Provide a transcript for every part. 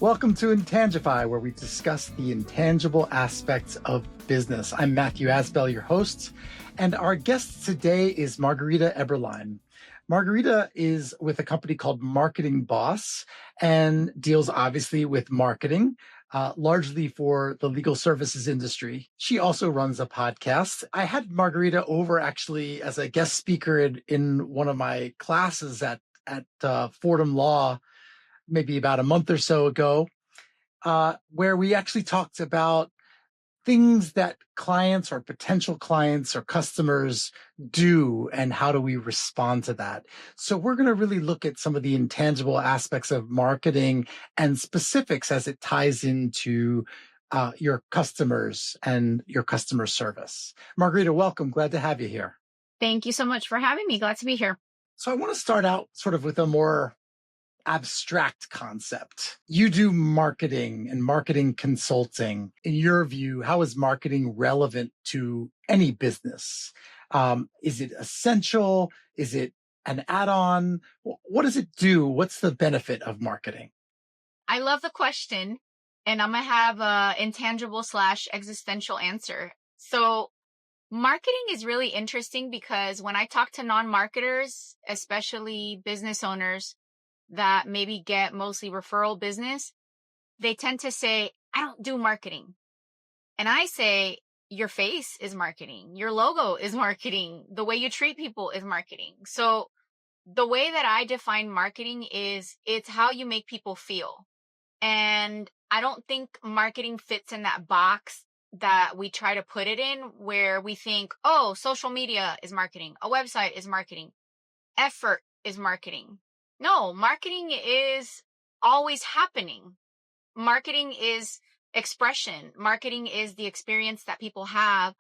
Welcome to Intangify, where we discuss the intangible aspects of business. I'm Matthew Asbell, your host, and our guest today is Margarita Eberline. Margarita is with a company called Marketing Boss and deals obviously with marketing, largely for the legal services industry. She also runs a podcast. I had Margarita over actually as a guest speaker in one of my classes at Fordham Law, maybe about a month or so ago, where we actually talked about things that clients or potential clients or customers do and how do we respond to that. So we're going to really look at some of the intangible aspects of marketing and specifics as it ties into your customers and your customer service. Margarita, welcome. Glad to have you here. Thank you so much for having me. Glad to be here. So I want to start out sort of with a more abstract concept. You do marketing and marketing consulting. In your view, how is marketing relevant to any business? Is it essential? Is it an add-on? What does it do? What's the benefit of marketing? I love the question, and I'm going to have an intangible / existential answer. So marketing is really interesting because when I talk to non-marketers, especially business owners, that maybe get mostly referral business, they tend to say, I don't do marketing. And I say, your face is marketing. Your logo is marketing. The way you treat people is marketing. So the way that I define marketing is it's how you make people feel. And I don't think marketing fits in that box that we try to put it in where we think, oh, social media is marketing. A website is marketing. Effort is marketing. No, marketing is always happening. Marketing is expression. Marketing is the experience that people have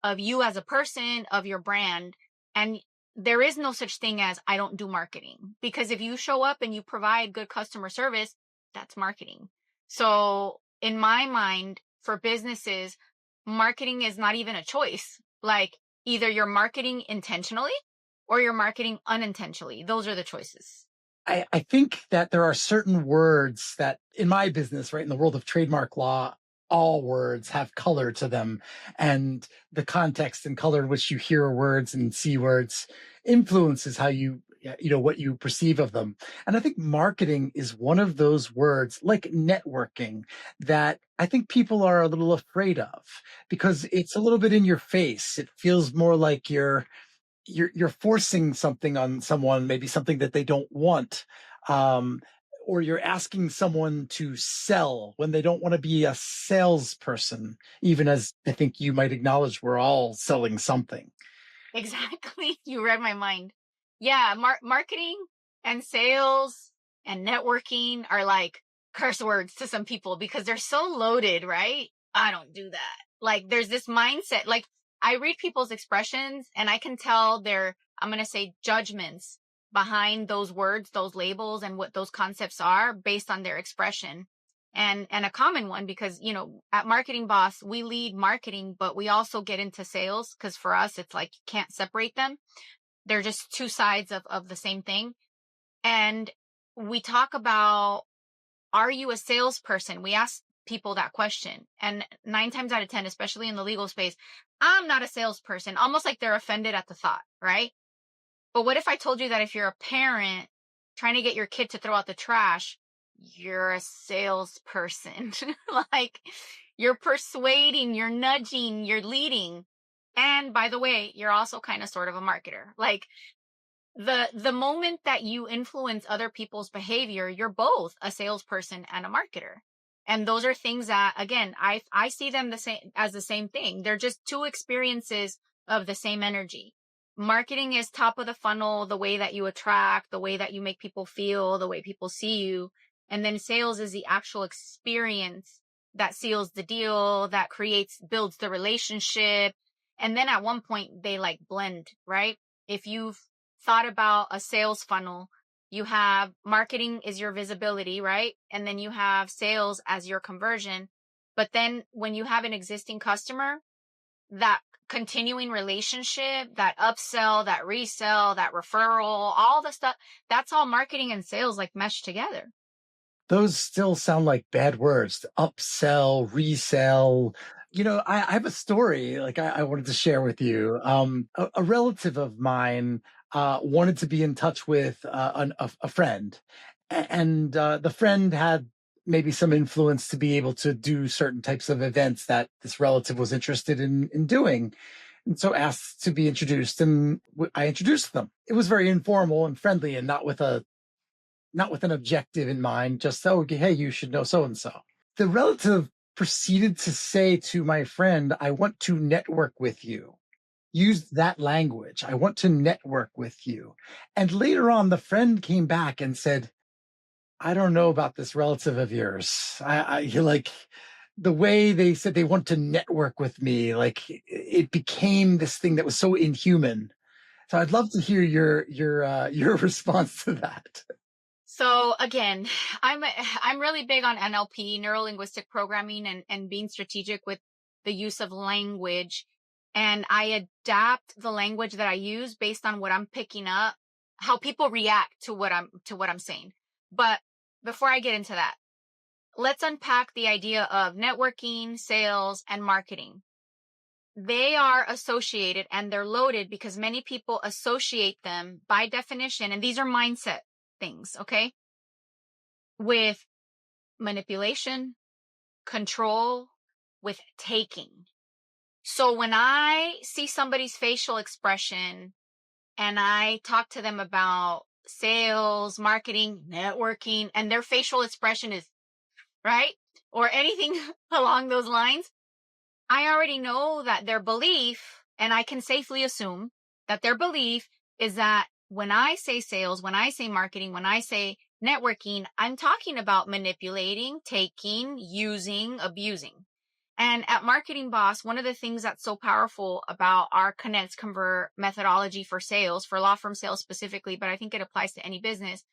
of you as a person, of your brand. And there is no such thing as I don't do marketing, because if you show up and you provide good customer service, that's marketing. So in my mind, for businesses, marketing is not even a choice. Like either you're marketing intentionally or you're marketing unintentionally. Those are the choices. I think that there are certain words that in my business, right, in the world of trademark law, all words have color to them. And the context and color in which you hear words and see words influences how what you perceive of them. And I think marketing is one of those words, like networking, that I think people are a little afraid of because it's a little bit in your face. It feels more like you're forcing something on someone, maybe something that they don't want, or you're asking someone to sell when they don't want to be a salesperson, even as I think you might acknowledge we're all selling something. Exactly. You read my mind. Yeah. Marketing and sales and networking are like curse words to some people because they're so loaded, right? I don't do that. Like there's this mindset, like I read people's expressions and I can tell I'm going to say judgments behind those words, those labels, and what those concepts are based on their expression. And a common one, because, at Marketing Boss, we lead marketing, but we also get into sales because for us, it's like you can't separate them. They're just two sides of the same thing. And we talk about, are you a salesperson? We ask people that question. And 9 times out of 10, especially in the legal space, I'm not a salesperson, almost like they're offended at the thought, right? But what if I told you that if you're a parent trying to get your kid to throw out the trash, you're a salesperson? Like you're persuading, you're nudging, you're leading. And by the way, you're also kind of sort of a marketer. Like the moment that you influence other people's behavior, you're both a salesperson and a marketer. And those are things that, again, I see them as the same thing. They're just two experiences of the same energy. Marketing is top of the funnel, the way that you attract, the way that you make people feel, the way people see you. And then sales is the actual experience that seals the deal, that builds the relationship. And then at one point they like blend, right? If you've thought about a sales funnel, you have marketing is your visibility, right? And then you have sales as your conversion. But then when you have an existing customer, that continuing relationship, that upsell, that resell, that referral, all the stuff, that's all marketing and sales like meshed together. Those still sound like bad words. Upsell, resell. I have a story like I wanted to share with you. A relative of mine wanted to be in touch with a friend, and the friend had maybe some influence to be able to do certain types of events that this relative was interested in doing. And so asked to be introduced, and I introduced them. It was very informal and friendly, and not with an objective in mind, just, oh, hey, you should know so and so. The relative proceeded to say to my friend, I want to network with you. Use that language. I want to network with you. And later on, the friend came back and said, I don't know about this relative of yours. You're like, the way they said they want to network with me, like it became this thing that was so inhuman. So I'd love to hear your response to that. So again, I'm really big on NLP, neuro linguistic programming, and being strategic with the use of language. And I adapt the language that I use based on what I'm picking up, how people react to what I'm saying. But before I get into that, let's unpack the idea of networking, sales, and marketing. They are associated and they're loaded because many people associate them by definition. And these are mindset things, okay? With manipulation, control, with taking. So when I see somebody's facial expression and I talk to them about sales, marketing, networking, and their facial expression is right, or anything along those lines, I already know that their belief, and I can safely assume that their belief is that when I say sales, when I say marketing, when I say networking, I'm talking about manipulating, taking, using, abusing. And at Marketing Boss, one of the things that's so powerful about our Connect Convert methodology for sales, for law firm sales specifically, but I think it applies to any business,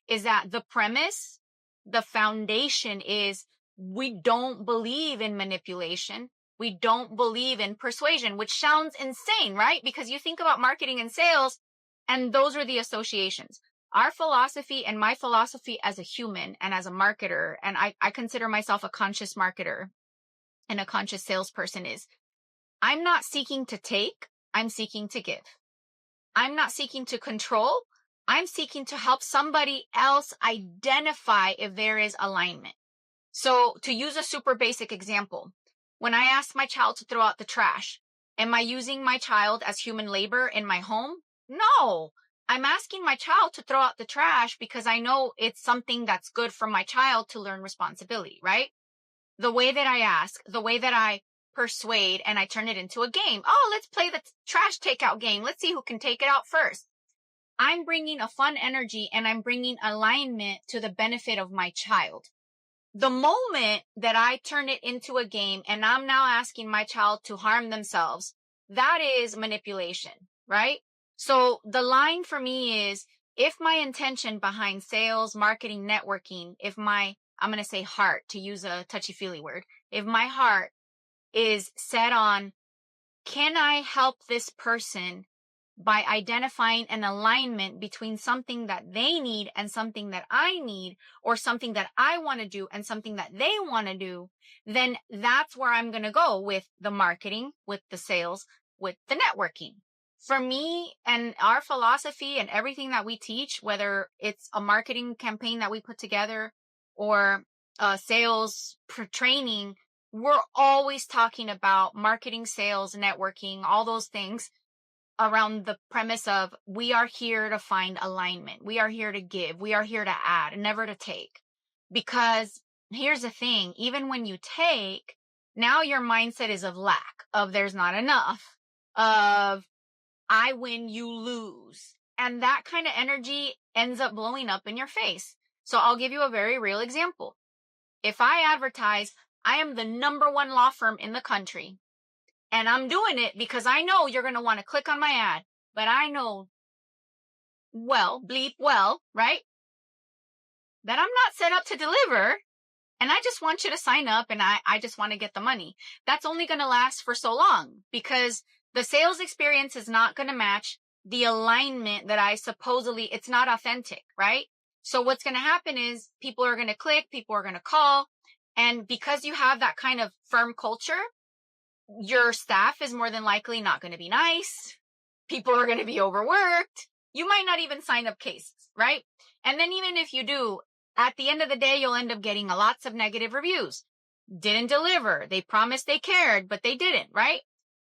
is that the premise, the foundation is we don't believe in manipulation. We don't believe in persuasion, which sounds insane, right? Because you think about marketing and sales, and those are the associations. Our philosophy and my philosophy as a human and as a marketer, and I consider myself a conscious marketer and a conscious salesperson, is I'm not seeking to take, I'm seeking to give. I'm not seeking to control, I'm seeking to help somebody else identify if there is alignment. So to use a super basic example, when I ask my child to throw out the trash, am I using my child as human labor in my home? No. I'm asking my child to throw out the trash because I know it's something that's good for my child to learn responsibility, right? The way that I ask, the way that I persuade, and I turn it into a game. Oh, let's play the trash takeout game. Let's see who can take it out first. I'm bringing a fun energy and I'm bringing alignment to the benefit of my child. The moment that I turn it into a game and I'm now asking my child to harm themselves, that is manipulation, right? So the line for me is, if my intention behind sales, marketing, networking, I'm going to say heart to use a touchy-feely word, if my heart is set on, can I help this person by identifying an alignment between something that they need and something that I need, or something that I want to do and something that they want to do, then that's where I'm going to go with the marketing, with the sales, with the networking. For me and our philosophy and everything that we teach, whether it's a marketing campaign that we put together or sales training, we're always talking about marketing, sales, networking, all those things around the premise of we are here to find alignment. We are here to give. We are here to add, never to take. Because here's the thing, even when you take, now your mindset is of lack, of there's not enough, of I win, you lose. And that kind of energy ends up blowing up in your face. So I'll give you a very real example. If I advertise, I am the #1 law firm in the country, and I'm doing it because I know you're going to want to click on my ad, but I know bleep well, right? That I'm not set up to deliver, and I just want you to sign up, and I just want to get the money. That's only going to last for so long because the sales experience is not going to match the alignment that it's not authentic, right? So what's going to happen is people are going to click, people are going to call. And because you have that kind of firm culture, your staff is more than likely not going to be nice. People are going to be overworked. You might not even sign up cases, right? And then even if you do, at the end of the day, you'll end up getting lots of negative reviews. Didn't deliver. They promised they cared, but they didn't, right?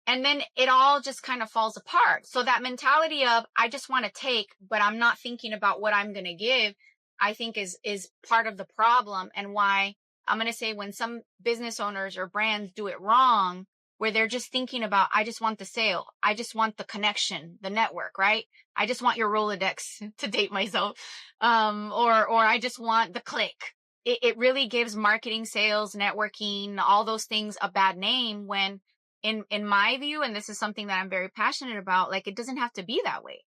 And then it all just kind of falls apart. So that mentality of, I just want to take, but I'm not thinking about what I'm going to give, I think is part of the problem, and why I'm going to say when some business owners or brands do it wrong, where they're just thinking about, I just want the sale. I just want the connection, the network, right? I just want your Rolodex, to date myself. Or I just want the click. It really gives marketing, sales, networking, all those things a bad name, when in my view, and this is something that I'm very passionate about, like, it doesn't have to be that way.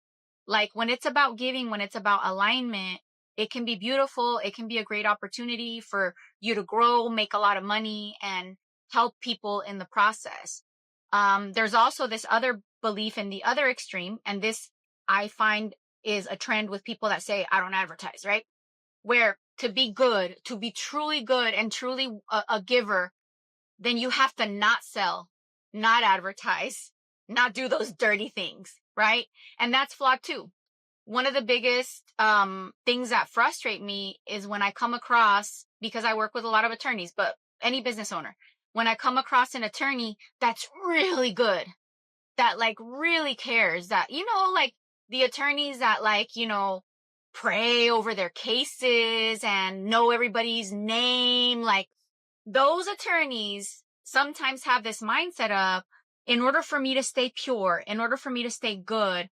Like, when it's about giving, when it's about alignment, it can be beautiful. It can be a great opportunity for you to grow, make a lot of money, and help people in the process. There's also this other belief in the other extreme, and this I find is a trend with people that say, I don't advertise, right? Where to be good, to be truly good and truly a giver, then you have to not sell, not advertise, not do those dirty things, right? And that's flawed too. One of the biggest things that frustrate me is when I come across, because I work with a lot of attorneys, but any business owner, when I come across an attorney that's really good, that like really cares, that, like the attorneys that like, pray over their cases and know everybody's name, like those attorneys sometimes have this mindset of, in order for me to stay pure, in order for me to stay good,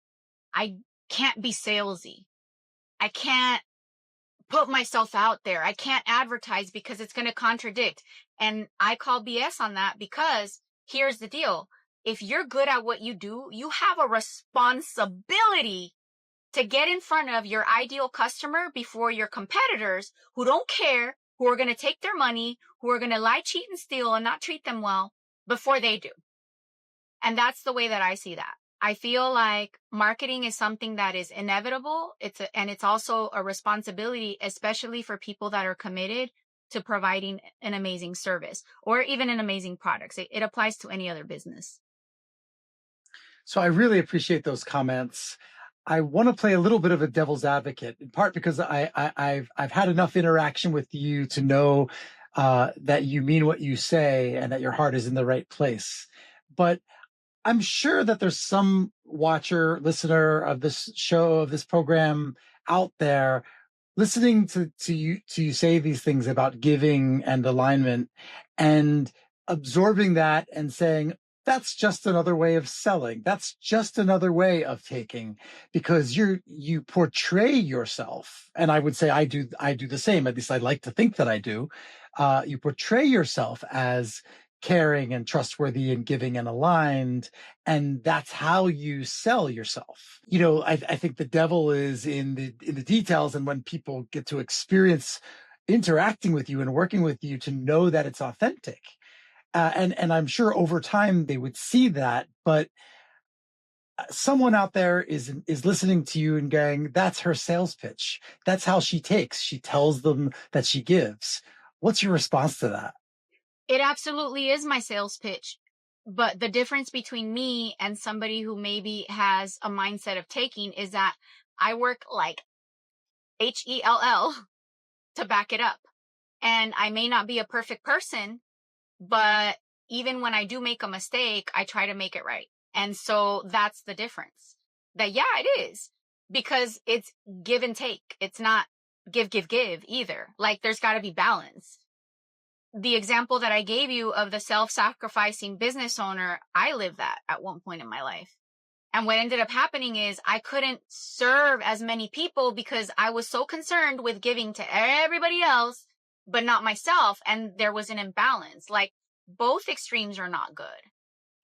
I can't be salesy. I can't put myself out there. I can't advertise because it's going to contradict. And I call BS on that, because here's the deal. If you're good at what you do, you have a responsibility to get in front of your ideal customer before your competitors, who don't care, who are going to take their money, who are going to lie, cheat, and steal and not treat them well, before they do. And that's the way that I see that. I feel like marketing is something that is inevitable. And it's also a responsibility, especially for people that are committed to providing an amazing service or even an amazing product. It applies to any other business. So I really appreciate those comments. I want to play a little bit of a devil's advocate, in part because I've had enough interaction with you to know that you mean what you say and that your heart is in the right place. But I'm sure that there's some watcher, listener of this show, of this program out there, listening to you say these things about giving and alignment, and absorbing that and saying, that's just another way of selling. That's just another way of taking, because you portray yourself. And I would say I do the same. At least I like to think that I do. You portray yourself as caring and trustworthy and giving and aligned. And that's how you sell yourself. I think the devil is in the details. And when people get to experience interacting with you and working with you, to know that it's authentic. And I'm sure over time they would see that, but someone out there is listening to you and going, that's her sales pitch. That's how she takes. She tells them that she gives. What's your response to that? It absolutely is my sales pitch. But the difference between me and somebody who maybe has a mindset of taking is that I work like HELL to back it up. And I may not be a perfect person, but even when I do make a mistake, I try to make it right. And so that's the difference. That, yeah, it is. Because it's give and take. It's not give either. Like, there's got to be balance. The example that I gave you of the self-sacrificing business owner, I lived that at one point in my life. And what ended up happening is I couldn't serve as many people because I was so concerned with giving to everybody else, but not myself. And there was an imbalance. Like, both extremes are not good.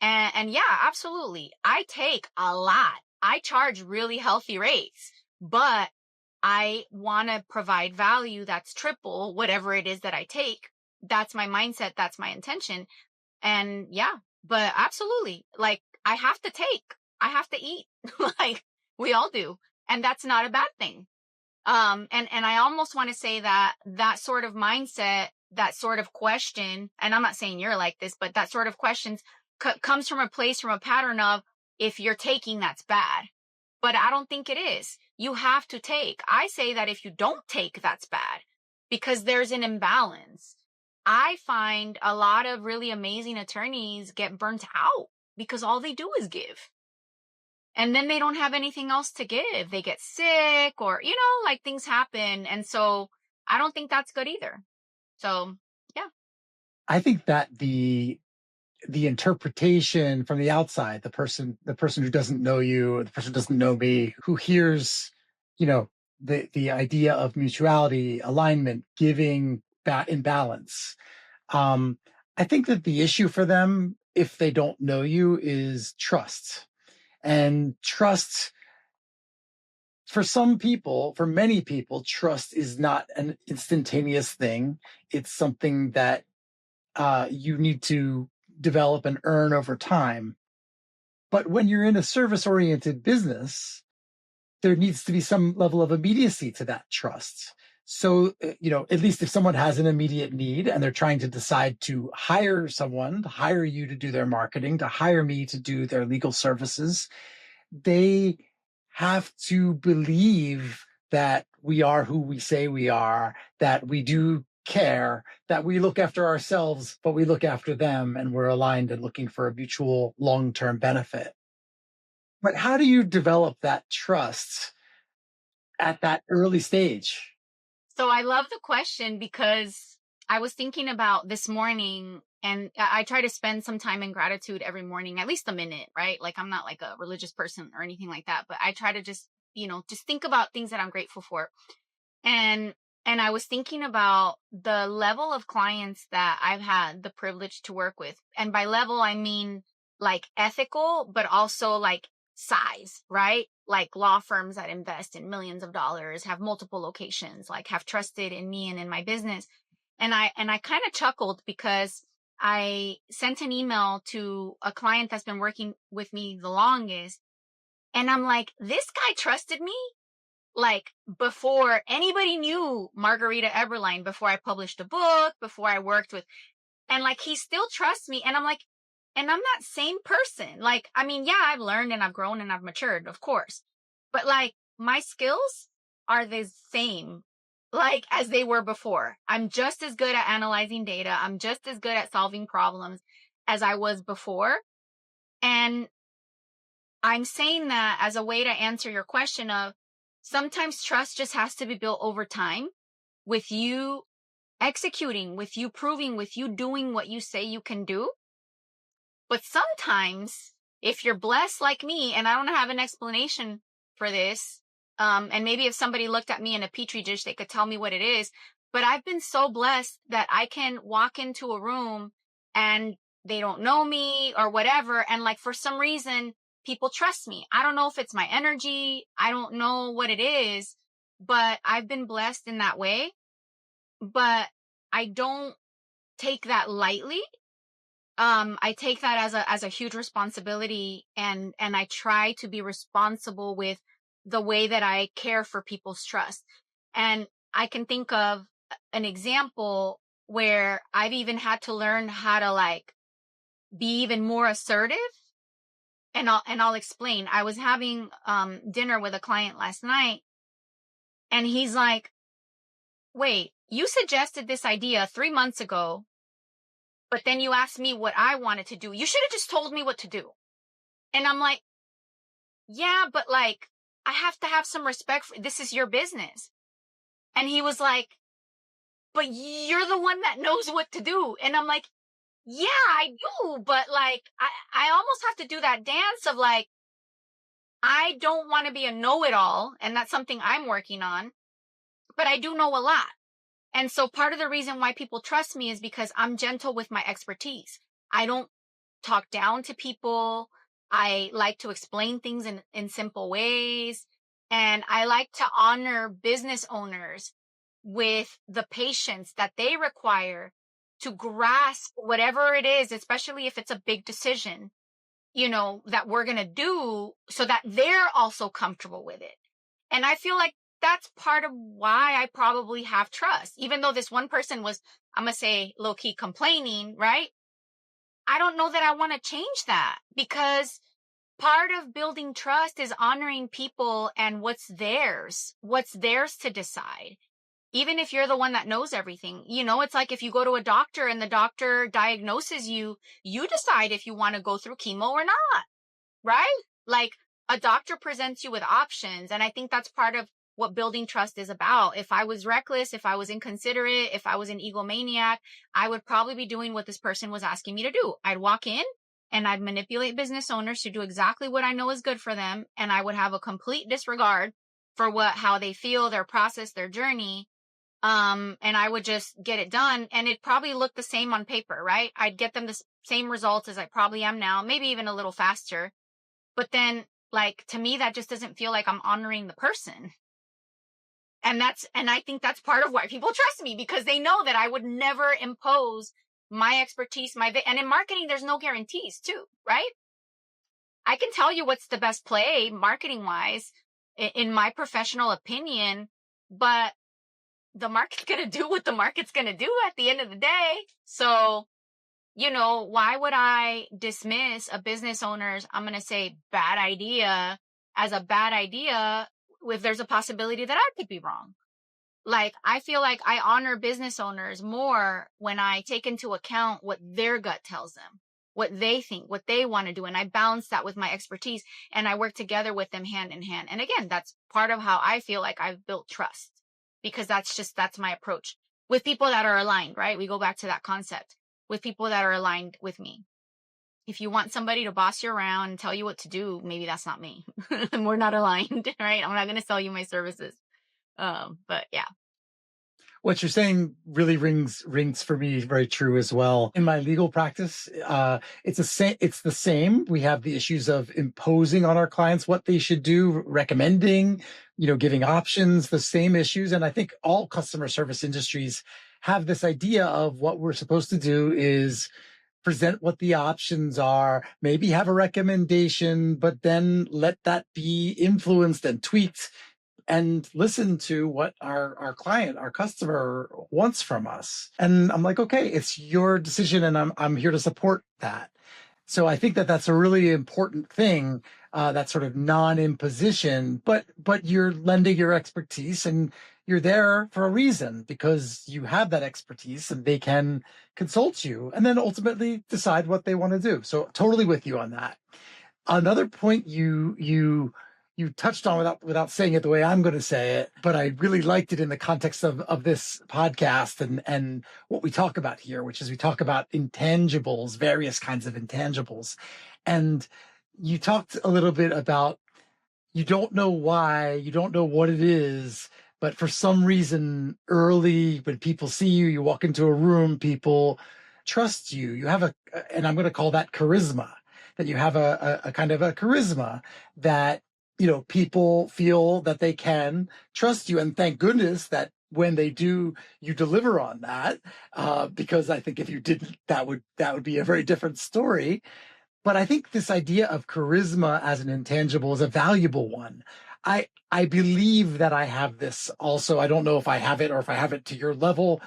And yeah, absolutely. I take a lot. I charge really healthy rates, but I want to provide value that's triple whatever it is that I take. That's my mindset. That's my intention. And yeah, but absolutely. Like, I have to take, I have to eat. Like, we all do. And that's not a bad thing. And I almost want to say that that sort of mindset, that sort of question, and I'm not saying you're like this, but that sort of questions comes from a place, from a pattern of, if you're taking, that's bad. But I don't think it is. You have to take. I say that if you don't take, that's bad, because there's an imbalance. I find a lot of really amazing attorneys get burnt out because all they do is give. And then they don't have anything else to give. They get sick, or, like, things happen. And so I don't think that's good either. So, yeah. I think that the interpretation from the outside, the person who doesn't know you, the person who doesn't know me, who hears, the idea of mutuality, alignment, giving, that imbalance. I think that the issue for them, if they don't know you, is trust. And trust, for some people, for many people, trust is not an instantaneous thing. It's something that you need to develop and earn over time. But when you're in a service-oriented business, there needs to be some level of immediacy to that trust. So, at least if someone has an immediate need and they're trying to decide to hire someone, to hire you to do their marketing, to hire me to do their legal services, they have to believe that we are who we say we are, that we do care, that we look after ourselves, but we look after them, and we're aligned and looking for a mutual long-term benefit. But how do you develop that trust at that early stage? So I love the question, because I was thinking about this morning, and I try to spend some time in gratitude every morning, at least a minute, right? Like, I'm not like a religious person or anything like that, but I try to just, just think about things that I'm grateful for. And I was thinking about the level of clients that I've had the privilege to work with. And by level, I mean like ethical, but also like size, right? Like law firms that invest in millions of dollars, have multiple locations, like have trusted in me and in my business. And I kind of chuckled, because I sent an email to a client that's been working with me the longest. And I'm like, this guy trusted me like before anybody knew Margarita Eberline, before I published a book, before I worked with, and like, he still trusts me. And I'm like, and I'm that same person. Like, I mean, yeah, I've learned and I've grown and I've matured, of course, but like, my skills are the same, like, as they were before. I'm just as good at analyzing data. I'm just as good at solving problems as I was before. And I'm saying that as a way to answer your question of, sometimes trust just has to be built over time, with you executing, with you proving, with you doing what you say you can do. But sometimes, if you're blessed like me, and I don't have an explanation for this, and maybe if somebody looked at me in a petri dish, they could tell me what it is. But I've been so blessed that I can walk into a room and they don't know me or whatever. And like, for some reason, people trust me. I don't know if it's my energy. I don't know what it is, but I've been blessed in that way. But I don't take that lightly. I take that as a huge responsibility, and I try to be responsible with the way that I care for people's trust. And I can think of an example where I've even had to learn how to like be even more assertive. And I'll explain. I was having dinner with a client last night, and he's like, "Wait, you suggested this idea 3 months ago, but then you asked me what I wanted to do. You should have just told me what to do." And I'm like, "Yeah, but like, I have to have some respect for, this is your business." And he was like, "But you're the one that knows what to do." And I'm like, "Yeah, I do. But like, I almost have to do that dance of like, I don't want to be a know-it-all. And that's something I'm working on, but I do know a lot." And so part of the reason why people trust me is because I'm gentle with my expertise. I don't talk down to people. I like to explain things in simple ways. And I like to honor business owners with the patience that they require to grasp whatever it is, especially if it's a big decision, that we're going to do, so that they're also comfortable with it. And I feel like that's part of why I probably have trust. Even though this one person was, I'm going to say, low key complaining, right? I don't know that I want to change that, because part of building trust is honoring people and what's theirs to decide. Even if you're the one that knows everything, it's like if you go to a doctor and the doctor diagnoses you, you decide if you want to go through chemo or not, right? Like, a doctor presents you with options. And I think that's part of what building trust is about. If I was reckless, if I was inconsiderate, if I was an egomaniac, I would probably be doing what this person was asking me to do. I'd walk in and I'd manipulate business owners to do exactly what I know is good for them. And I would have a complete disregard for how they feel, their process, their journey. And I would just get it done, and it probably looked the same on paper, right? I'd get them the same results as I probably am now, maybe even a little faster. But then, like, to me, that just doesn't feel like I'm honoring the person. And I think that's part of why people trust me, because they know that I would never impose my expertise, and in marketing, there's no guarantees too, right? I can tell you what's the best play marketing wise, in my professional opinion, but the market's going to do what the market's going to do at the end of the day. So, why would I dismiss a business owner's, I'm going to say, bad idea as a bad idea if there's a possibility that I could be wrong? Like, I feel like I honor business owners more when I take into account what their gut tells them, what they think, what they want to do. And I balance that with my expertise, and I work together with them hand in hand. And again, that's part of how I feel like I've built trust, because that's my approach with people that are aligned, right? We go back to that concept with people that are aligned with me. If you want somebody to boss you around and tell you what to do, maybe that's not me. We're not aligned, right? I'm not going to sell you my services. But yeah. What you're saying really rings for me very true as well. In my legal practice, it's the same. We have the issues of imposing on our clients what they should do, recommending, giving options, the same issues. And I think all customer service industries have this idea of what we're supposed to do is present what the options are, maybe have a recommendation, but then let that be influenced and tweaked and listen to what our client, our customer wants from us. And I'm like, okay, it's your decision, and I'm here to support that. So I think that that's a really important thing, that sort of non-imposition, but you're lending your expertise, and you're there for a reason, because you have that expertise and they can consult you and then ultimately decide what they want to do. So totally with you on that. Another point you touched on without saying it the way I'm going to say it, but I really liked it in the context of this podcast and what we talk about here, which is we talk about intangibles, various kinds of intangibles. And you talked a little bit about, you don't know why, you don't know what it is, but for some reason early when people see you, you walk into a room, people trust you. You have and I'm going to call that charisma, that you have a kind of a charisma that, people feel that they can trust you. And thank goodness that when they do, you deliver on that, because I think if you didn't, that would be a very different story. But I think this idea of charisma as an intangible is a valuable one. I believe that I have this also. I don't know if I have it or if I have it to your level.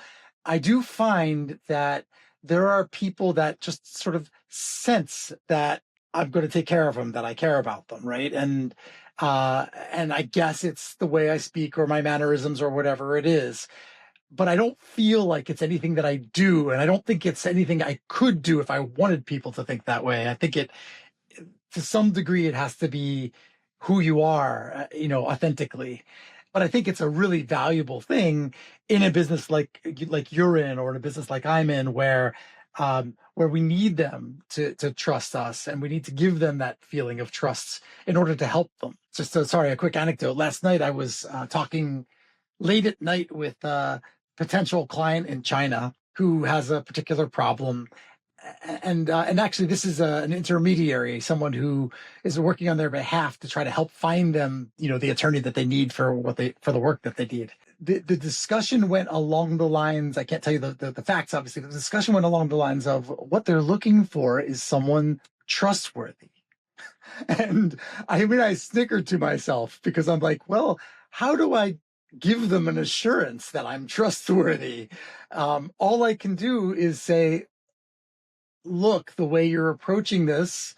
I do find that there are people that just sort of sense that I'm going to take care of them, that I care about them, right? And I guess it's the way I speak or my mannerisms or whatever it is. But I don't feel like it's anything that I do, and I don't think it's anything I could do if I wanted people to think that way. I think to some degree, it has to be who you are, authentically. But I think it's a really valuable thing in a business like you're in, or in a business like I'm in, where we need them to trust us, and we need to give them that feeling of trust in order to help them. A quick anecdote. Last night I was talking late at night with a potential client in China who has a particular problem. And actually, this is an intermediary, someone who is working on their behalf to try to help find them, the attorney that they need for the work that they need. The discussion went along the lines, I can't tell you the facts, obviously, but the discussion went along the lines of what they're looking for is someone trustworthy. And I snickered to myself, because I'm like, well, how do I give them an assurance that I'm trustworthy. All I can do is say, look, the way you're approaching this,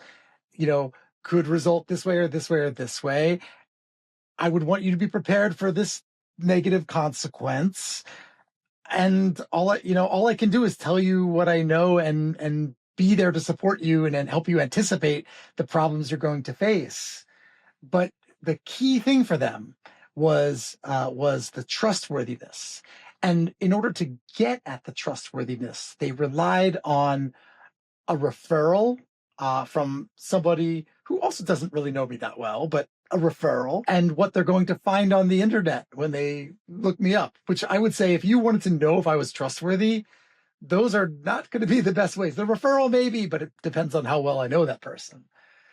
could result this way or this way or this way. I would want you to be prepared for this negative consequence. And all I can do is tell you what I know and be there to support you and help you anticipate the problems you're going to face. But the key thing for them was the trustworthiness. And in order to get at the trustworthiness, they relied on a referral from somebody who also doesn't really know me that well, but a referral and what they're going to find on the internet when they look me up, which I would say if you wanted to know if I was trustworthy, those are not going to be the best ways. The referral maybe, but it depends on how well I know that person.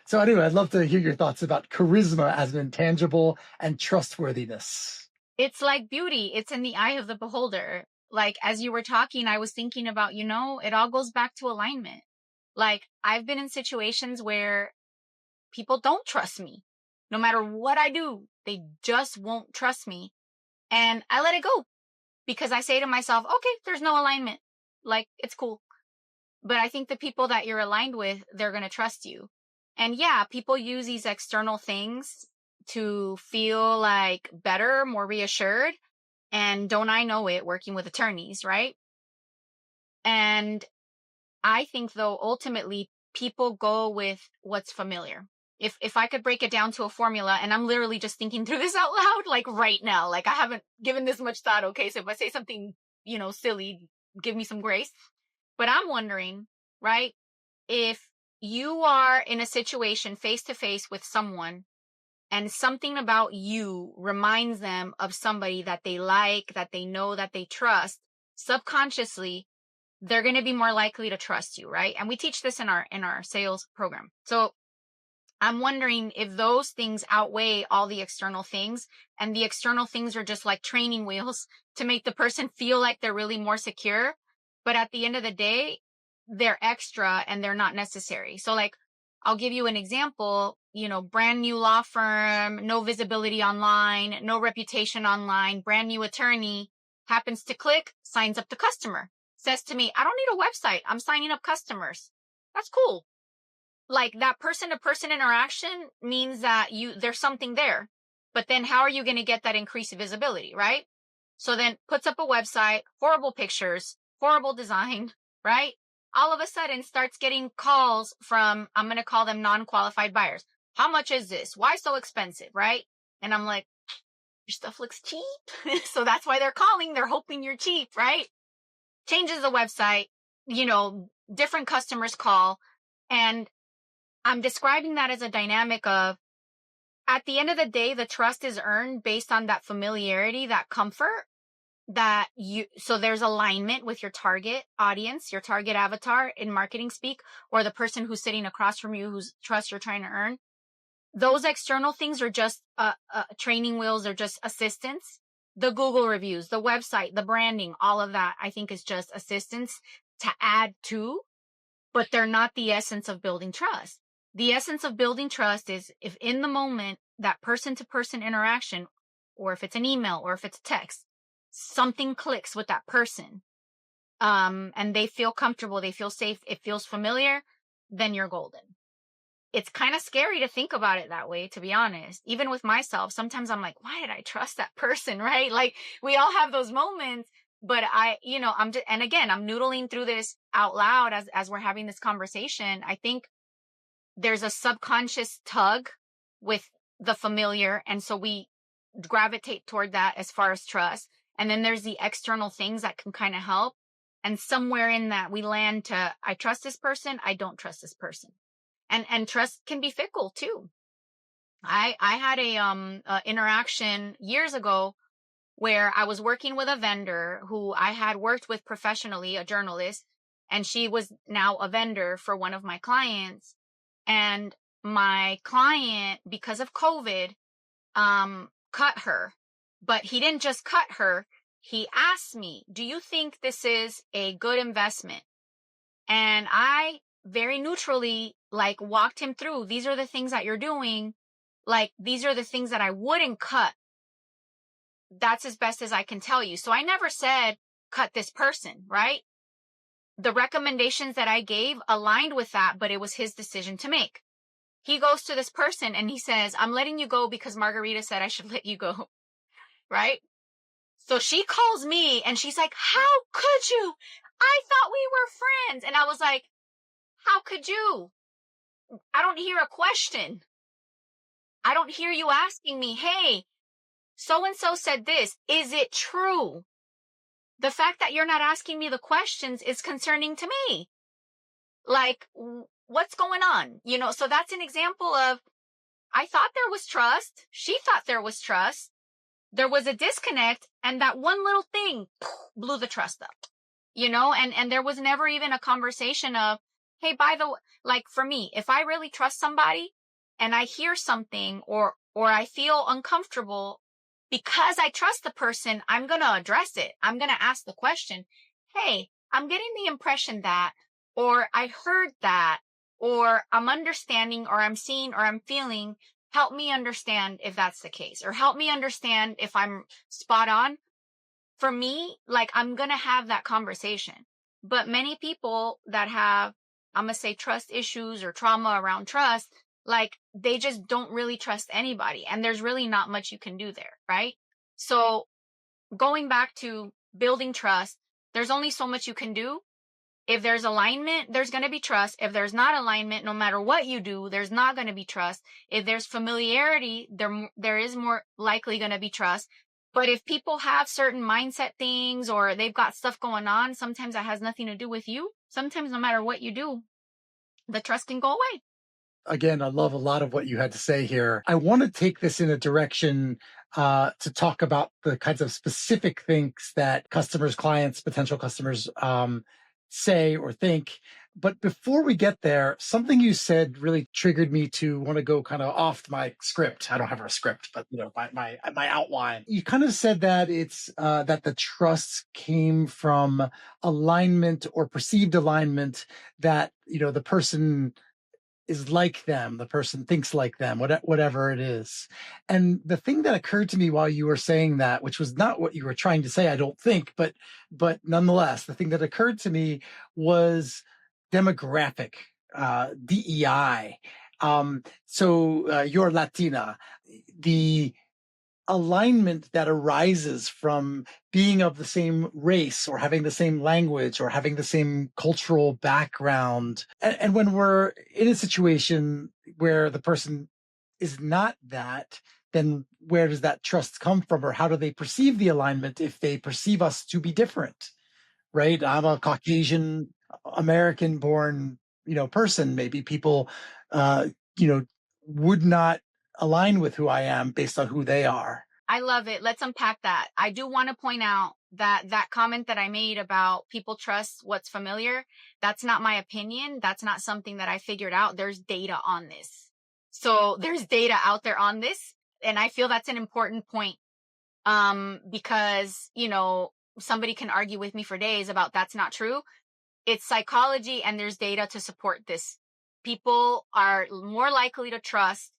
So anyway, I'd love to hear your thoughts about charisma as an intangible and trustworthiness. It's like beauty. It's in the eye of the beholder. Like, as you were talking, I was thinking about, it all goes back to alignment. Like, I've been in situations where people don't trust me. No matter what I do, they just won't trust me. And I let it go because I say to myself, okay, there's no alignment. Like, it's cool. But I think the people that you're aligned with, they're going to trust you. And yeah, people use these external things to feel like better, more reassured. And don't I know it, working with attorneys, right? And I think, though, ultimately, people go with what's familiar. If I could break it down to a formula, and I'm literally just thinking through this out loud, like right now, like I haven't given this much thought. Okay, so if I say something, silly, give me some grace. But I'm wondering, right? If you are in a situation face to face with someone and something about you reminds them of somebody that they like, that they know, that they trust, subconsciously, they're going to be more likely to trust you, right? And we teach this in our sales program. So I'm wondering if those things outweigh all the external things, and the external things are just like training wheels to make the person feel like they're really more secure. But at the end of the day, they're extra and they're not necessary. So like, I'll give you an example, brand new law firm, no visibility online, no reputation online, brand new attorney happens to click, signs up the customer, says to me, I don't need a website. I'm signing up customers. That's cool. Like, that person to person interaction means that there's something there. But then how are you going to get that increased visibility, right? So then puts up a website, horrible pictures, horrible design, right? All of a sudden starts getting calls from, I'm going to call them non-qualified buyers. How much is this? Why so expensive, right? And I'm like, your stuff looks cheap. So that's why they're calling. They're hoping you're cheap, right? Changes the website, different customers call. And I'm describing that as a dynamic of, at the end of the day, the trust is earned based on that familiarity, that comfort, so there's alignment with your target audience, your target avatar in marketing speak, or the person who's sitting across from you whose trust you're trying to earn. Those external things are just training wheels. They're just assistance. The Google reviews, the website, the branding, all of that, I think, is just assistance to add to, but they're not the essence of building trust. The essence of building trust is if in the moment, that person-to-person interaction, or if it's an email or if it's a text, something clicks with that person, and they feel comfortable, they feel safe, it feels familiar, then you're golden. It's kind of scary to think about it that way, to be honest. Even with myself, sometimes I'm like, why did I trust that person, right? Like, we all have those moments, but I'm just, and again, I'm noodling through this out loud as we're having this conversation. I think there's a subconscious tug with the familiar, and so we gravitate toward that as far as trust. And then there's the external things that can kind of help. And somewhere in that we land to, I trust this person, I don't trust this person. And trust can be fickle too. I had a interaction years ago where I was working with a vendor who I had worked with professionally, a journalist, and she was now a vendor for one of my clients. And my client, because of COVID, cut her. But he didn't just cut her. He asked me, do you think this is a good investment? And I very neutrally, like, walked him through, these are the things that you're doing. Like, these are the things that I wouldn't cut that's as best as I can tell you. So I never said, cut this person, right? The recommendations that I gave aligned with that, but it was his decision to make. He goes to this person and he says, I'm letting you go because Margarita said I should let you go, right? So she calls me and she's like, how could you? I thought we were friends. And I was like, how could you? I don't hear a question. I don't hear you asking me, hey, so-and-so said this. Is it true? The fact that you're not asking me the questions is concerning to me. Like, what's going on? So that's an example of, I thought there was trust. She thought there was trust. There was a disconnect, and that one little thing blew the trust up, and there was never even a conversation of, hey, by the way, like for me, if I really trust somebody and I hear something or I feel uncomfortable, because I trust the person, I'm going to address it. I'm going to ask the question, hey, I'm getting the impression that, or I heard that, or I'm understanding, or I'm seeing, or I'm feeling, help me understand if that's the case, or help me understand if I'm spot on. For me, like, I'm going to have that conversation. But many people that have, I'm going to say, trust issues or trauma around trust, like, they just don't really trust anybody. And there's really not much you can do there, right? So going back to building trust, there's only so much you can do. If there's alignment, there's going to be trust. If there's not alignment, no matter what you do, there's not going to be trust. If there's familiarity, there is more likely going to be trust. But if people have certain mindset things or they've got stuff going on, sometimes that has nothing to do with you. Sometimes no matter what you do, the trust can go away. Again, I love a lot of what you had to say here. I want to take this in a direction to talk about the kinds of specific things that customers, clients, potential customers say or think. But before we get there, something you said really triggered me to want to go kind of off my script. I don't have a script, but my outline. You kind of said that it's that the trust came from alignment or perceived alignment, that the person is like them, the person thinks like them, whatever it is. And the thing that occurred to me while you were saying that, which was not what you were trying to say, I don't think, but nonetheless, the thing that occurred to me was demographic, DEI. So you're Latina. The alignment that arises from being of the same race or having the same language or having the same cultural background. And when we're in a situation where the person is not that, then where does that trust come from, or how do they perceive the alignment if they perceive us to be different? Right? I'm a Caucasian American born, person. Maybe people, would not align with who I am based on who they are. I love it. Let's unpack that. I do want to point out that comment that I made about people trust what's familiar, that's not my opinion. That's not something that I figured out. There's data on this. So there's data out there on this. And I feel that's an important point. Because, somebody can argue with me for days about that's not true. It's psychology and there's data to support this. People are more likely to trust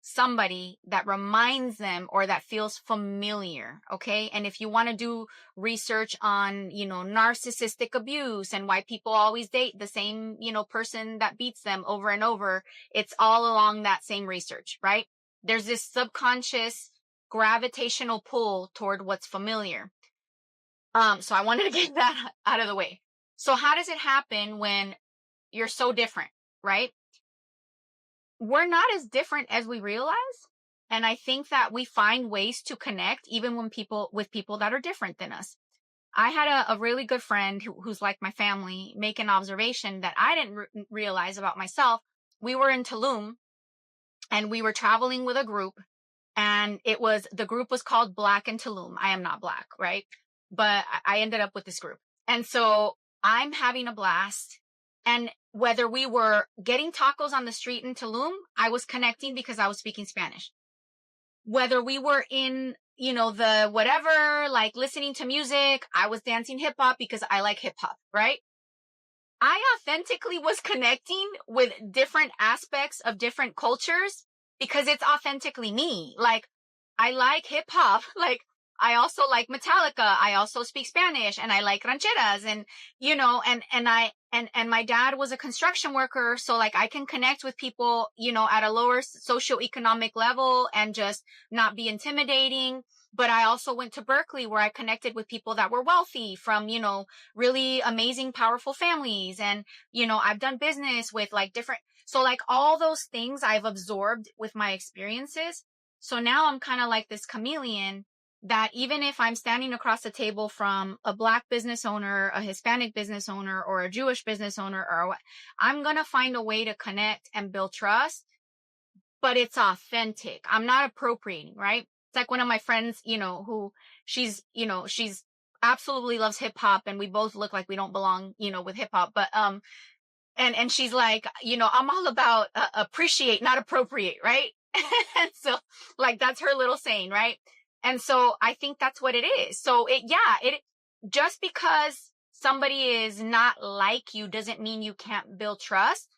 somebody that reminds them or that feels familiar. Okay. And if you want to do research on, narcissistic abuse and why people always date the same, person that beats them over and over, it's all along that same research, right? There's this subconscious gravitational pull toward what's familiar. So I wanted to get that out of the way. So how does it happen when you're so different, right? We're not as different as we realize. And I think that we find ways to connect even with people that are different than us. I had a really good friend who's like my family make an observation that I didn't realize about myself. We were in Tulum and we were traveling with a group, and the group was called Black in Tulum. I am not Black, right? But I ended up with this group. And so I'm having a blast. And whether we were getting tacos on the street in Tulum, I was connecting because I was speaking Spanish. Whether we were in, the whatever, like listening to music, I was dancing hip hop because I like hip hop, right? I authentically was connecting with different aspects of different cultures because it's authentically me. Like, I like hip hop. Like, I also like Metallica. I also speak Spanish and I like rancheras and, and my dad was a construction worker. So like I can connect with people, at a lower socioeconomic level and just not be intimidating. But I also went to Berkeley where I connected with people that were wealthy from, really amazing, powerful families. And, I've done business with like so like all those things I've absorbed with my experiences. So now I'm kind of like this chameleon that even if I'm standing across the table from a Black business owner, a Hispanic business owner, or a Jewish business owner, or what, I'm going to find a way to connect and build trust, but it's authentic. I'm not appropriating, right? It's like one of my friends, who she's absolutely loves hip hop and we both look like we don't belong, with hip hop, but, and she's like, I'm all about appreciate, not appropriate, right? And so like that's her little saying, right? And so I think that's what it is. So it just because somebody is not like you doesn't mean you can't build trust.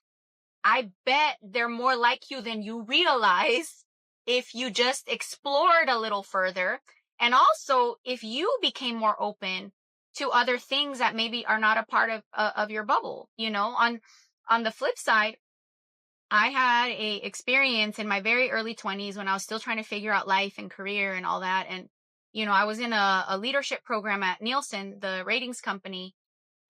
I bet they're more like you than you realize if you just explored a little further. And also if you became more open to other things that maybe are not a part of your bubble, on the flip side, I had a experience in my very early 20s when I was still trying to figure out life and career and all that. And, I was in a leadership program at Nielsen, the ratings company.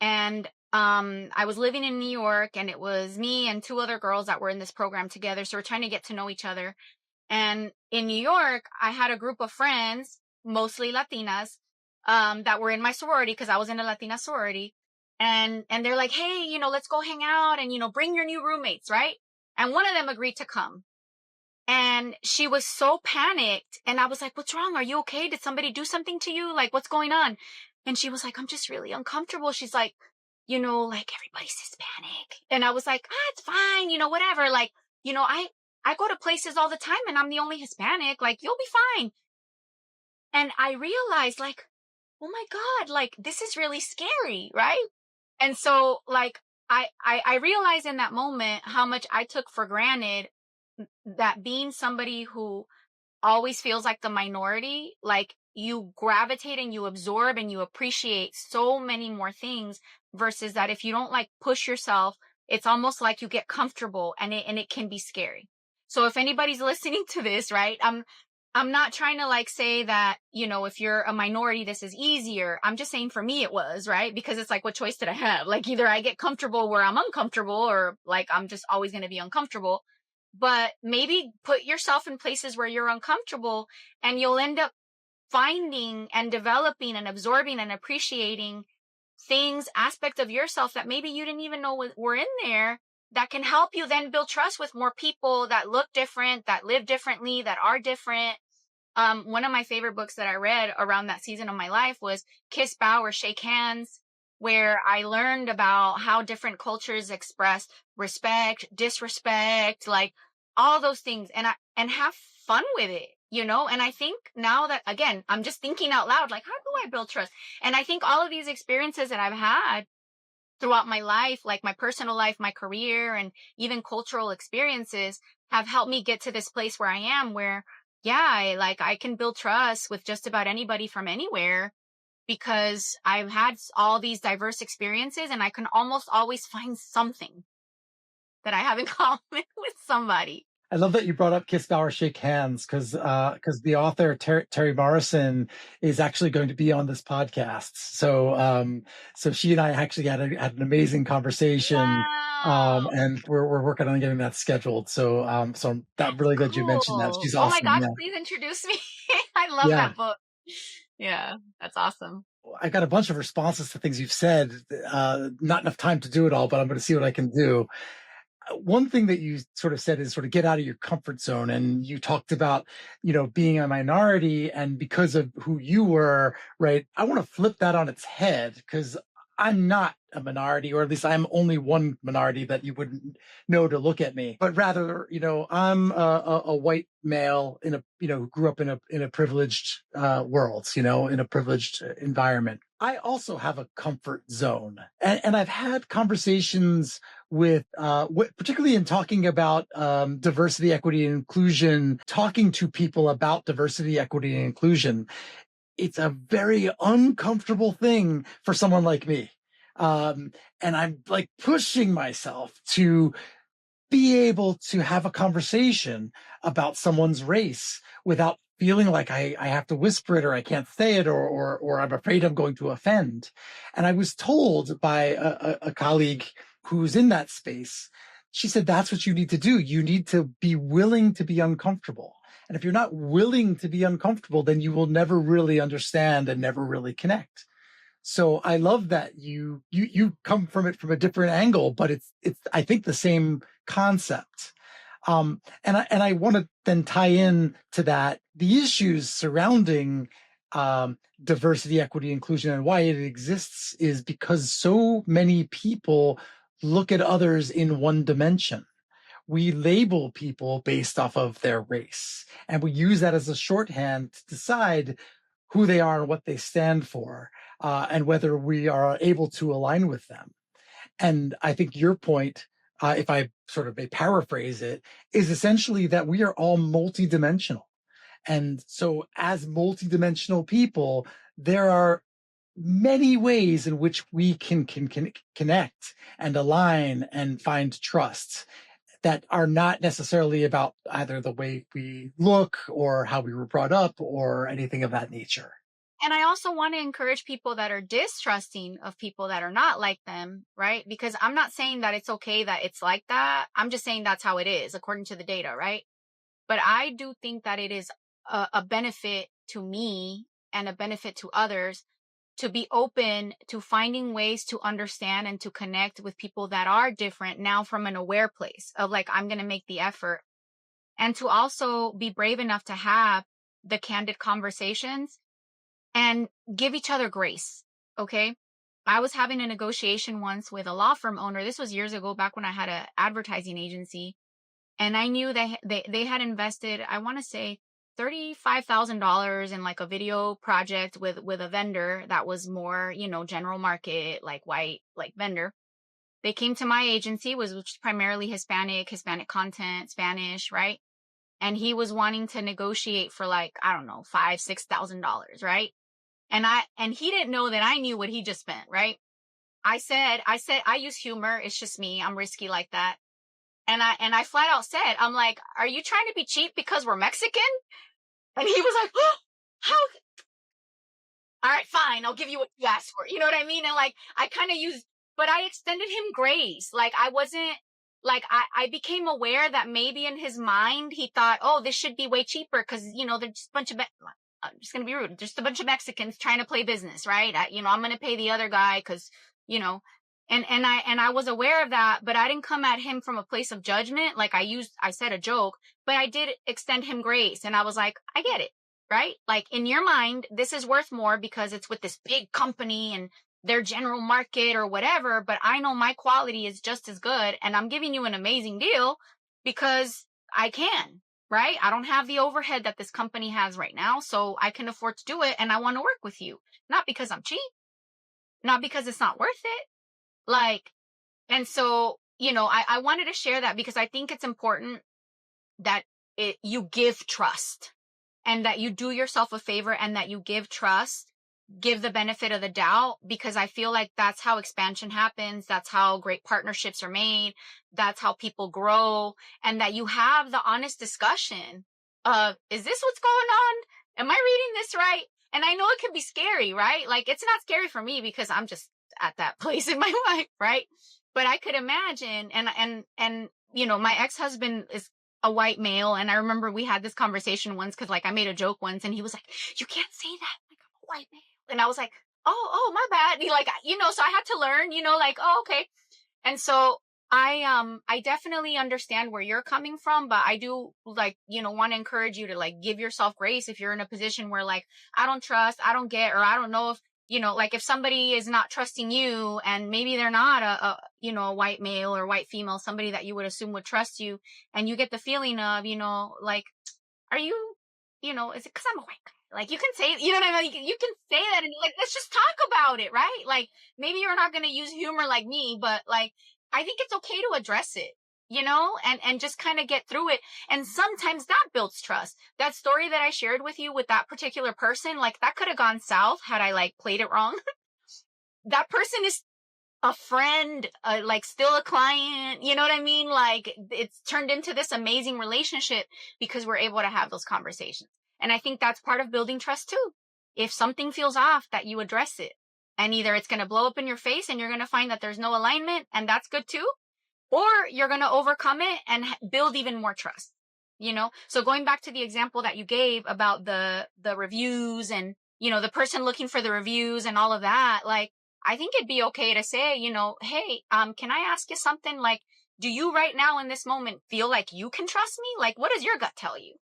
And I was living in New York and it was me and two other girls that were in this program together. So we're trying to get to know each other. And in New York, I had a group of friends, mostly Latinas, that were in my sorority because I was in a Latina sorority. And they're like, hey, let's go hang out and, bring your new roommates, right? And one of them agreed to come. And she was so panicked. And I was like, what's wrong? Are you okay? Did somebody do something to you? Like, what's going on? And she was like, I'm just really uncomfortable. She's like, like everybody's Hispanic. And I was like, it's fine. Whatever. Like, I go to places all the time and I'm the only Hispanic. Like, you'll be fine. And I realized like, oh my God, like this is really scary. Right. And so like, I realized in that moment how much I took for granted that being somebody who always feels like the minority, like you gravitate and you absorb and you appreciate so many more things versus that if you don't like push yourself, it's almost like you get comfortable and it can be scary. So if anybody's listening to this, right, I'm not trying to like say that, if you're a minority, this is easier. I'm just saying for me, it was, right? Because it's like, what choice did I have? Like either I get comfortable where I'm uncomfortable or like, I'm just always going to be uncomfortable, but maybe put yourself in places where you're uncomfortable and you'll end up finding and developing and absorbing and appreciating things, aspects of yourself that maybe you didn't even know were in there that can help you then build trust with more people that look different, that live differently, that are different. One of my favorite books that I read around that season of my life was Kiss, Bow, or Shake Hands, where I learned about how different cultures express respect, disrespect, like all those things, and have fun with it, And I think now that, again, I'm just thinking out loud, like, how do I build trust? And I think all of these experiences that I've had throughout my life, like my personal life, my career, and even cultural experiences have helped me get to this place where I am, where yeah, I can build trust with just about anybody from anywhere because I've had all these diverse experiences and I can almost always find something that I have in common with somebody. I love that you brought up Kiss, Bow, or Shake Hands because the author Terry Morrison is actually going to be on this podcast. So she and I actually had an amazing conversation. Wow. And we're working on getting that scheduled. So I'm really glad you mentioned that. She's awesome. Oh my gosh, yeah. please introduce me. I love that book. Yeah, that's awesome. I got a bunch of responses to things you've said. Not enough time to do it all, but I'm going to see what I can do. One thing that you sort of said is sort of get out of your comfort zone. And you talked about, being a minority and because of who you were, right? I want to flip that on its head because I'm not a minority, or at least I'm only one minority that you wouldn't know to look at me, but rather, I'm a white male who grew up in a privileged world, in a privileged environment. I also have a comfort zone, and I've had conversations with, particularly in talking about diversity, equity, and inclusion, talking to people about diversity, equity, and inclusion. it's a very uncomfortable thing for someone like me. And I'm like pushing myself to be able to have a conversation about someone's race without feeling like I have to whisper it or I can't say it or I'm afraid I'm going to offend. And I was told by a colleague who's in that space, she said, that's what you need to do. You need to be willing to be uncomfortable. And if you're not willing to be uncomfortable, then you will never really understand and never really connect. So I love that you come from it from a different angle, but it's I think the same concept. And I want to then tie in to that the issues surrounding diversity, equity, inclusion, and why it exists is because so many people look at others in one dimension. We label people based off of their race, and we use that as a shorthand to decide who they are and what they stand for, and whether we are able to align with them. And I think your point, if I sort of may paraphrase it, is essentially that we are all multidimensional. And so, as multidimensional people, there are many ways in which we can connect and align and find trust that are not necessarily about either the way we look or how we were brought up or anything of that nature. And I also want to encourage people that are distrusting of people that are not like them, right? Because I'm not saying that it's okay that it's like that. I'm just saying that's how it is according to the data, right? But I do think that it is a benefit to me and a benefit to others to be open to finding ways to understand and to connect with people that are different now from an aware place of like, I'm going to make the effort, and to also be brave enough to have the candid conversations and give each other grace. Okay. I was having a negotiation once with a law firm owner. This was years ago, back when I had an advertising agency. And I knew they had invested, I want to say $35,000 in like a video project with a vendor that was more, general market, like white, like vendor. They came to my agency, which was primarily Hispanic content, Spanish, right? And he was wanting to negotiate for like, I don't know, $5,000-$6,000, right? And he didn't know that I knew what he just spent, right? I said, I use humor. It's just me. I'm risky like that. And I flat out said, I'm like, are you trying to be cheap because we're Mexican? And he was like, oh, how? All right, fine. I'll give you what you asked for. You know what I mean? And like, I kind of used, but I extended him grace. Like I wasn't like, I became aware that maybe in his mind, he thought, oh, this should be way cheaper. Cause there's just a bunch of, I'm just going to be rude. Just a bunch of Mexicans trying to play business, right? I'm going to pay the other guy cause, and I was aware of that, but I didn't come at him from a place of judgment. Like I said a joke, but I did extend him grace. And I was like, I get it, right? Like in your mind, this is worth more because it's with this big company and their general market or whatever. But I know my quality is just as good. And I'm giving you an amazing deal because I can, right? I don't have the overhead that this company has right now. So I can afford to do it. And I want to work with you, not because I'm cheap, not because it's not worth it. Like, and so, I wanted to share that because I think it's important that you give trust and that you do yourself a favor and that you give trust, give the benefit of the doubt, because I feel like that's how expansion happens. That's how great partnerships are made. That's how people grow, and that you have the honest discussion of, is this what's going on? Am I reading this right? And I know it can be scary, right? Like it's not scary for me because I'm just at that place in my life, right? But I could imagine, and my ex-husband is a white male, and I remember we had this conversation once because like I made a joke once, and he was like, "You can't say that, like I'm a white male," and I was like, "Oh, my bad." And he like, so I had to learn, like, oh, okay, and so I definitely understand where you're coming from, but I do like, want to encourage you to like give yourself grace if you're in a position where like, I don't trust, I don't get, or I don't know if, like if somebody is not trusting you and maybe they're not a white male or white female, somebody that you would assume would trust you, and you get the feeling of, like, are you, is it because I'm a white guy? Like you can say, you know what I mean? You can say that and like, let's just talk about it, right? Like maybe you're not going to use humor like me, but like, I think it's okay to address it. and just kind of get through it. And sometimes that builds trust. That story that I shared with you with that particular person, like that could have gone south had I like played it wrong. That person is a friend, like still a client, you know what I mean? Like it's turned into this amazing relationship because we're able to have those conversations. And I think that's part of building trust too. If something feels off, that you address it. And either it's going to blow up in your face and you're going to find that there's no alignment, and that's good too, or you're going to overcome it and build even more trust, So going back to the example that you gave about the reviews and, the person looking for the reviews and all of that, like, I think it'd be okay to say, hey, can I ask you something? Like, do you right now in this moment feel like you can trust me? Like, what does your gut tell you?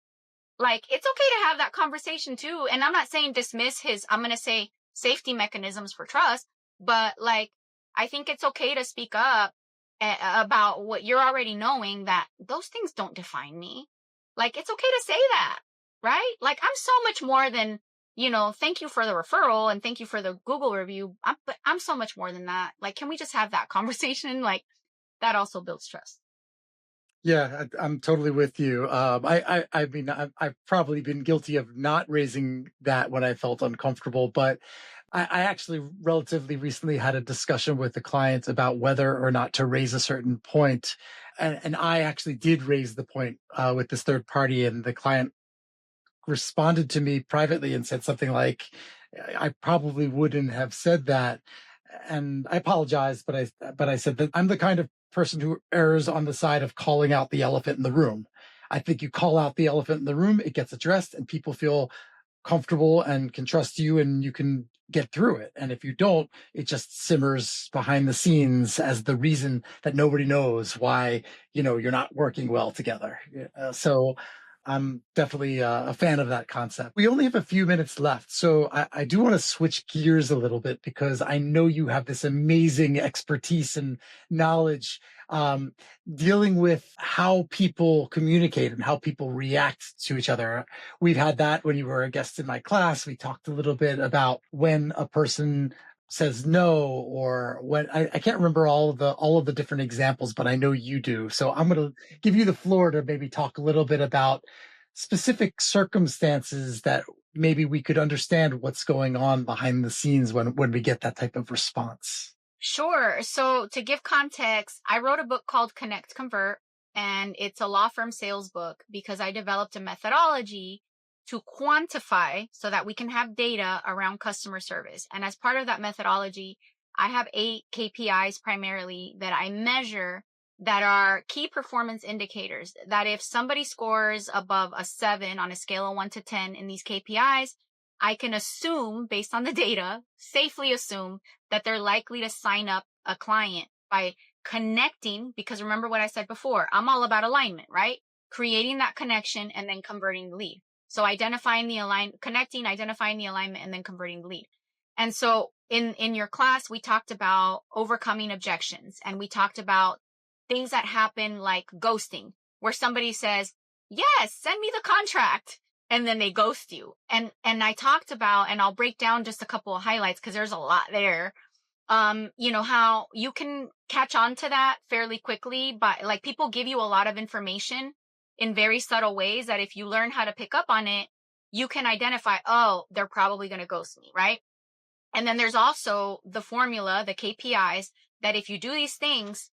Like, it's okay to have that conversation too. And I'm not saying dismiss I'm going to say safety mechanisms for trust, but like, I think it's okay to speak up about what you're already knowing, that those things don't define me. Like, it's okay to say that, right? Like, I'm so much more than, thank you for the referral and thank you for the Google review. But I'm so much more than that. Like, can we just have that conversation? Like, that also builds trust. Yeah, I'm totally with you. I mean, I've probably been guilty of not raising that when I felt uncomfortable, but I actually relatively recently had a discussion with a client about whether or not to raise a certain point. And I actually did raise the point with this third party, and the client responded to me privately and said something like, I probably wouldn't have said that. And I apologized, but I said that I'm the kind of person who errs on the side of calling out the elephant in the room. I think you call out the elephant in the room, it gets addressed, and people feel comfortable and can trust you, and you can get through it. And if you don't, it just simmers behind the scenes as the reason that nobody knows why, you're not working well together. So I'm definitely a fan of that concept. We only have a few minutes left, so I do want to switch gears a little bit, because I know you have this amazing expertise and knowledge um, dealing with how people communicate and how people react to each other. We've had that when you were a guest in my class. We talked a little bit about when a person says no, or when I can't remember all of the different examples, but I know you do. So I'm going to give you the floor to maybe talk a little bit about specific circumstances that maybe we could understand what's going on behind the scenes when we get that type of response. Sure. So to give context, I wrote a book called Connect Convert, and it's a law firm sales book because I developed a methodology to quantify so that we can have data around customer service. And as part of that methodology, I have 8 KPIs primarily that I measure, that are key performance indicators, that if somebody scores above a 7 on a scale of 1 to 10 in these KPIs, I can assume, based on the data, safely assume that they're likely to sign up a client by connecting, because remember what I said before, I'm all about alignment, right? Creating that connection and then converting the lead. So connecting, identifying the alignment, and then converting the lead. And so in your class, we talked about overcoming objections, and we talked about things that happen like ghosting, where somebody says, yes, send me the contract, and then they ghost you. And I talked about, and I'll break down just a couple of highlights because there's a lot there. How you can catch on to that fairly quickly, but like people give you a lot of information in very subtle ways that if you learn how to pick up on it, you can identify, oh, they're probably going to ghost me, right? And then there's also the formula, the KPIs, that if you do these things,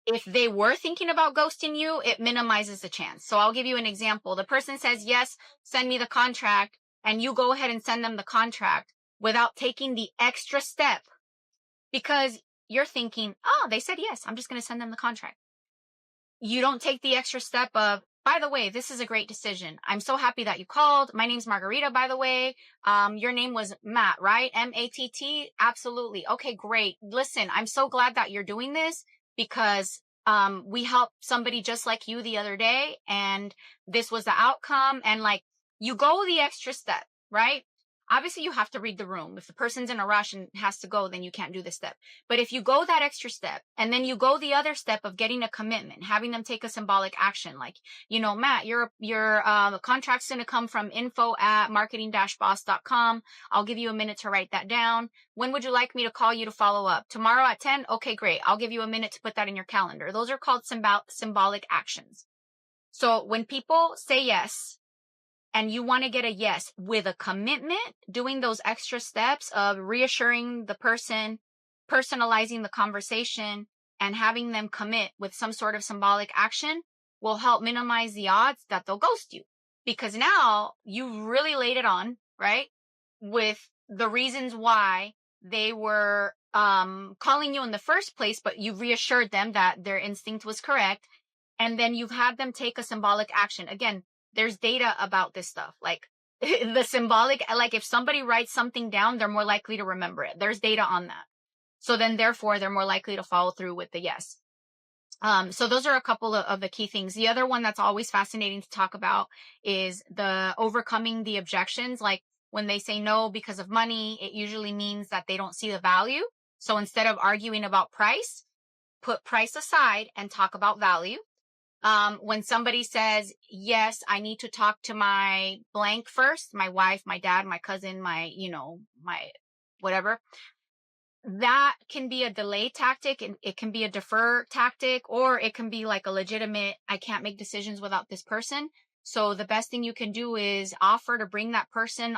if they were thinking about ghosting you, it minimizes the chance. So I'll give you an example. The person says, yes, send me the contract, and you go ahead and send them the contract without taking the extra step, because you're thinking, oh, they said yes, I'm just going to send them the contract. You don't take the extra step of, by the way, this is a great decision. I'm so happy that you called. My name's Margarita, by the way. Your name was Matt, right? M-A-T-T? Absolutely. Okay, great. Listen, I'm so glad that you're doing this, because we helped somebody just like you the other day, and this was the outcome. And like, you go the extra step, right? obviously you have to read the room. If the person's in a rush and has to go, then you can't do this step. But if you go that extra step and then you go the other step of getting a commitment, having them take a symbolic action, like, Matt, your contract's going to come from info@marketing-boss.com. I'll give you a minute to write that down. When would you like me to call you to follow up? Tomorrow at 10? Okay, great. I'll give you a minute to put that in your calendar. Those are called symbolic actions. So when people say yes, and you want to get a yes with a commitment, doing those extra steps of reassuring the person, personalizing the conversation, and having them commit with some sort of symbolic action will help minimize the odds that they'll ghost you. Because now you really laid it on, right? With the reasons why they were calling you in the first place, but you reassured them that their instinct was correct. And then you've had them take a symbolic action. Again, there's data about this stuff. Like the symbolic, like if somebody writes something down, they're more likely to remember it. There's data on that. So then therefore they're more likely to follow through with the yes. So those are a couple of the key things. The other one that's always fascinating to talk about is the overcoming the objections. Like when they say no because of money, it usually means that they don't see the value. So instead of arguing about price, put price aside and talk about value. When somebody says, yes, I need to talk to my blank first, my wife, my dad, my cousin, my whatever, that can be a delay tactic, and it can be a defer tactic, or it can be like a legitimate, I can't make decisions without this person. So the best thing you can do is offer to bring that person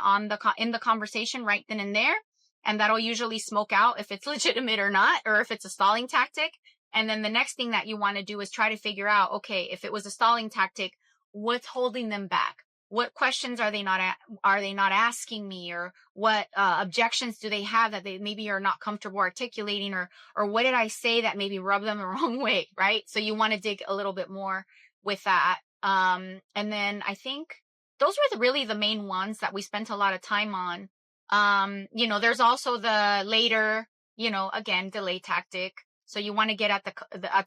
in the conversation right then and there. And that'll usually smoke out if it's legitimate or not, or if it's a stalling tactic. And then the next thing that you want to do is try to figure out, okay, if it was a stalling tactic, what's holding them back? What questions are they not asking me, or what objections do they have that they maybe are not comfortable articulating, or what did I say that maybe rubbed them the wrong way, right? So you want to dig a little bit more with that. And then I think those were really the main ones that we spent a lot of time on. There's also the later, again, delay tactic. So you want to get at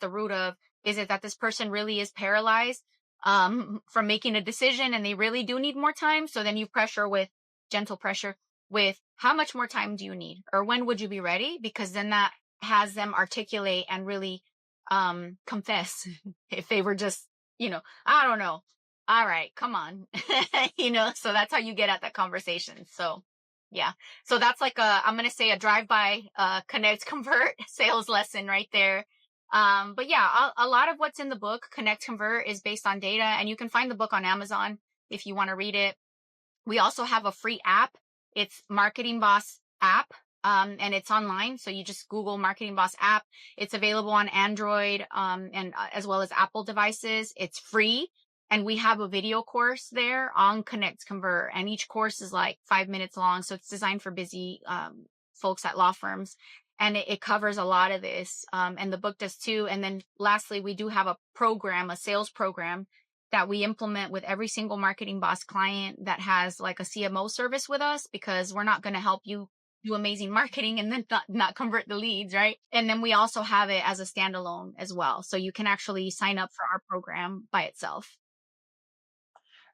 the root of, is it that this person really is paralyzed from making a decision and they really do need more time? So then you pressure with gentle pressure with how much more time do you need, or when would you be ready? Because then that has them articulate and really confess if they were just, I don't know. All right, come on. So that's how you get at that conversation. So yeah. So that's like I'm going to say a drive-by, connect, convert sales lesson right there. But yeah, a lot of what's in the book, Connect, Convert, is based on data, and you can find the book on Amazon if you want to read it. We also have a free app. It's Marketing Boss app. And it's online. So you just Google Marketing Boss app. It's available on Android, and as well as Apple devices. It's free. And we have a video course there on Connect, Convert. And each course is like 5 minutes long. So it's designed for busy folks at law firms. And it covers a lot of this. And the book does too. And then lastly, we do have a sales program that we implement with every single Marketing Boss client that has like a CMO service with us, because we're not going to help you do amazing marketing and then not convert the leads, right? And then we also have it as a standalone as well. So you can actually sign up for our program by itself.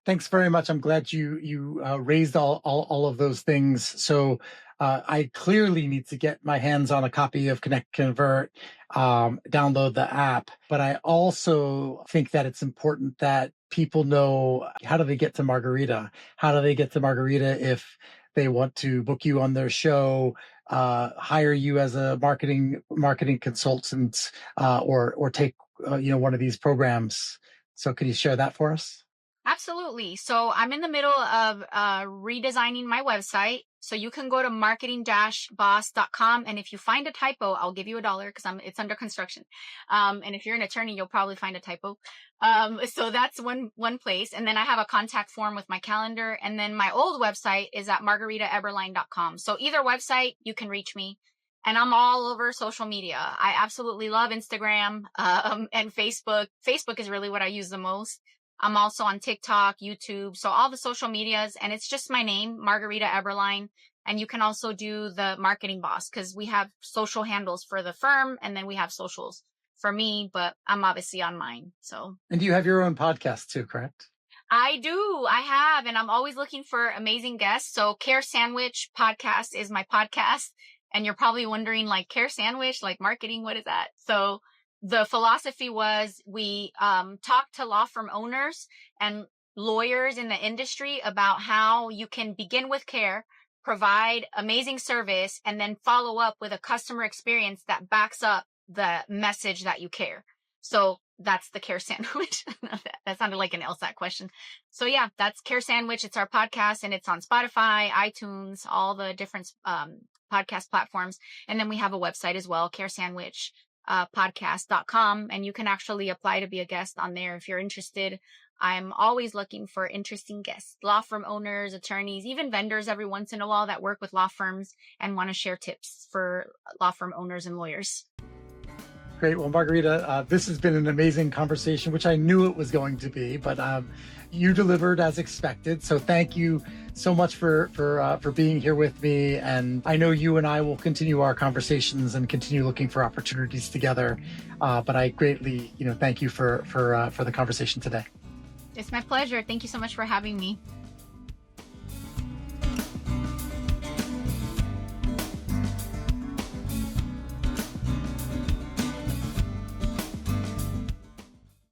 Thanks very much. I'm glad you raised all of those things. So I clearly need to get my hands on a copy of Connect Convert, download the app. But I also think that it's important that people know, how do they get to Margarita? How do they get to Margarita if they want to book you on their show, hire you as a marketing consultant, or take one of these programs? So can you share that for us? Absolutely. So I'm in the middle of redesigning my website. So you can go to marketing-boss.com. And if you find a typo, I'll give you $1 because it's under construction. And if you're an attorney, you'll probably find a typo. So that's one place. And then I have a contact form with my calendar. And then my old website is at margaritaeberline.com. So either website, you can reach me. And I'm all over social media. I absolutely love Instagram and Facebook. Facebook is really what I use the most. I'm also on TikTok, YouTube, so all the social medias, and it's just my name, Margarita Eberline. And you can also do the Marketing Boss, because we have social handles for the firm, and then we have socials for me, but I'm obviously on mine. So. And you have your own podcast too, correct? I do. I have, and I'm always looking for amazing guests. So Care Sandwich Podcast is my podcast. And you're probably wondering, like, Care Sandwich, like marketing, what is that? So the philosophy was we talked to law firm owners and lawyers in the industry about how you can begin with care, provide amazing service, and then follow up with a customer experience that backs up the message that you care. So that's the Care Sandwich. That sounded like an LSAT question. So yeah, that's Care Sandwich. It's our podcast, and it's on Spotify, iTunes, all the different podcast platforms. And then we have a website as well, caresandwich podcast.com. And you can actually apply to be a guest on there if you're interested. I'm always looking for interesting guests, law firm owners, attorneys, even vendors every once in a while that work with law firms and want to share tips for law firm owners and lawyers. Great. Well, Margarita, this has been an amazing conversation, which I knew it was going to be, but you delivered as expected. So thank you so much for being here with me. And I know you and I will continue our conversations and continue looking for opportunities together. But I greatly, thank you for the conversation today. It's my pleasure. Thank you so much for having me.